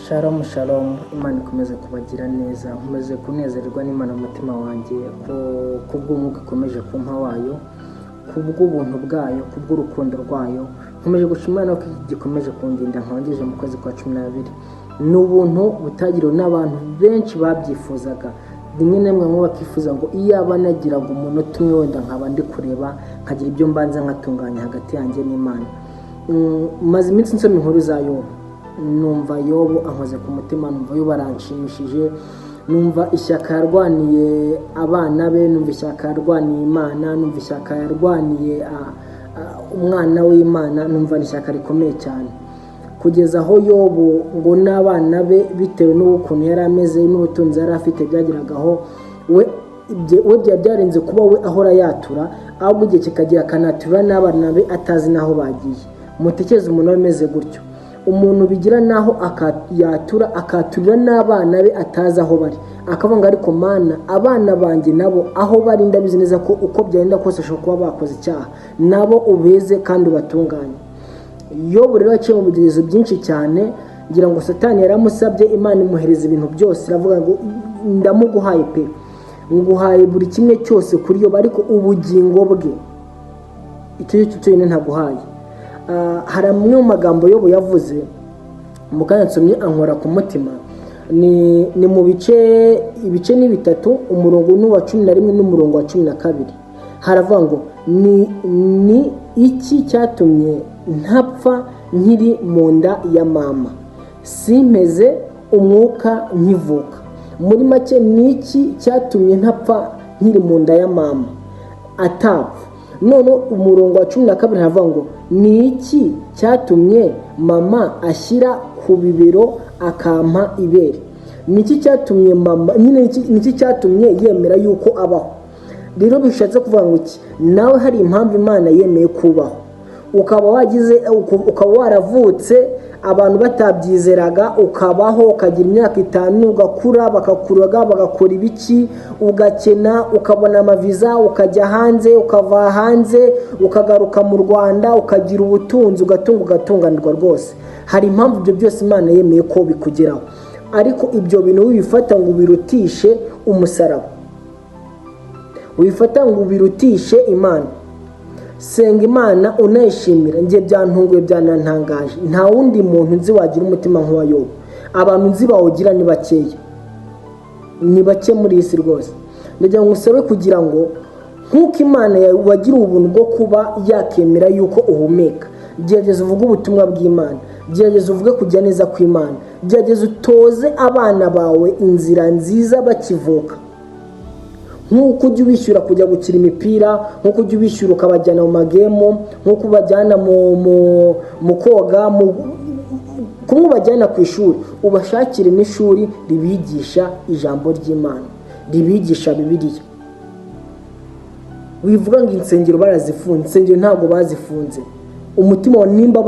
Shalom shalom, Imana ikomeze kubagira neza, nkomeze kunezererwa n'Imana mu mutima wanjye kubw'umwuka ikomeje kumpa wayo, kubw'ubuntu bwayo, kubw'urukundo rwayo, nkomeje gushimira no gikomeje kundinda nkongeje mu kwezi kwa 12. Ni ubuntu butagiriwe n'abantu benshi babyifuzaga, rimwe na rimwe bakifuza ngo iyaba nagiraga umunota umwe wenda nkaba ndi kureba nkagira ibyo mbanza nkatunganya hagati yanjye n'Imana. Maze iminsi nsoma inkuru za Yobu, numva Yobu ankoze ku mutima, numva Yobu aranshimishije, numva ishyaka yarwaniye abana be, numva ishyaka yarwaniye Imana, numva ishyaka yarwaniye umwana w'Imana, numva ishyaka rikomeye cyane, kugeza aho Yobu ngo n'abana be bitewe n'ukuntu yari ameze n'ubutunzi yari afite byagiragaho we byarenze kuba we ahora yatura, ahubwo igihe kikagira akanatura n'abana be atazi naho bagiye. Mutekereze umuntu ameze gutyo, umuntu bigira naho yatura akaturira n'abana be atazi aho bari, akavuga ariko Mana abana banjye nabo aho bari ndabizi neza ko uko byagenda kose ashobora kuba bakoze icyaha, nabo ubeze kandi ubatunganye. Yobu rero yaciye mu bigeragezo byinshi cyane, ngira ngo Satani yaramusabye, Imana imuhereza ibintu byose, iravuga ngo ndamuguhaye pe, nguhaye buri kimwe cyose kuri Yobu, ariko ubugingo bwe icyo cyonyine ntaguhaye. Hari amwe mu magambo Yobu yavuze mu kanya nsomye ankora ku mutima, ni mu ibice ni bitatu, umurongo n'uwa 11 n'umurongo wa 12. Haravuga ngo ni iki cyatumye ntapfa nkiri mu nda ya mama, simpeze umwuka nkivuka. Muri make ni iki cyatumye ntapfa nkiri mu nda ya mama atapfa. None umurongo wa 12 haravuga ngo ni iki cyatumye mama ashyira ku bibero akampa ibere. Ni iki cyatumye mama nyine ni iki cyatumye yemera yuko abaho. Rero bishatse kuvuga ngo iki, nawe hari impamvu Imana yemeye kubaho, ukaba waravutse abantu batabyizeraga, ukabaho ukagira imyaka 5 ugakura, bakakuraga bagakora ibiki, ugakena, ukabona amaviza, ukajya hanze, ukava hanze, ukagaruka mu Rwanda, ukagira ubutunzi, ugatunganirwa rwose. Hari impamvu ibyo byose Imana yemeye ko bikugeraho, ariko ibyo bintu wibifata ngo birutishe umusaraba, wifata ngo birutishe Imana. Senga Imana unayishimira. Ngiye byantunguye byanantangaje, nta wundi muntu nzi wagira umutima nk'uwa Yobu. Abantu nzi bawugira ni bakeya, ni bake muri isi rwose. Ndagira ngo usabe kugira ngo nk'uko Imana wagira ubuntu bwo kuba yakemera yuko uhumeka, gerageza uvuge ubutumwa bw'Imana, gerageza uvuge kujya neza kw'Imana, gerageza utoze abana bawe inzira nziza bakivuka. Nk'uko ujya ubishyura kujya gukina imipira, nk'uko ujya ubishyura ukabajyana mu magemo, nk'uko ubajyana mu koga, kumwe ubajyana ku ishuri, ubashakire n'ishuri ribigisha ijambo ry'Imana, ribigisha Bibiliya. Wivuga ngo insengero barazifunze, insengero ntabwo bazifunze. Umutima wa nimba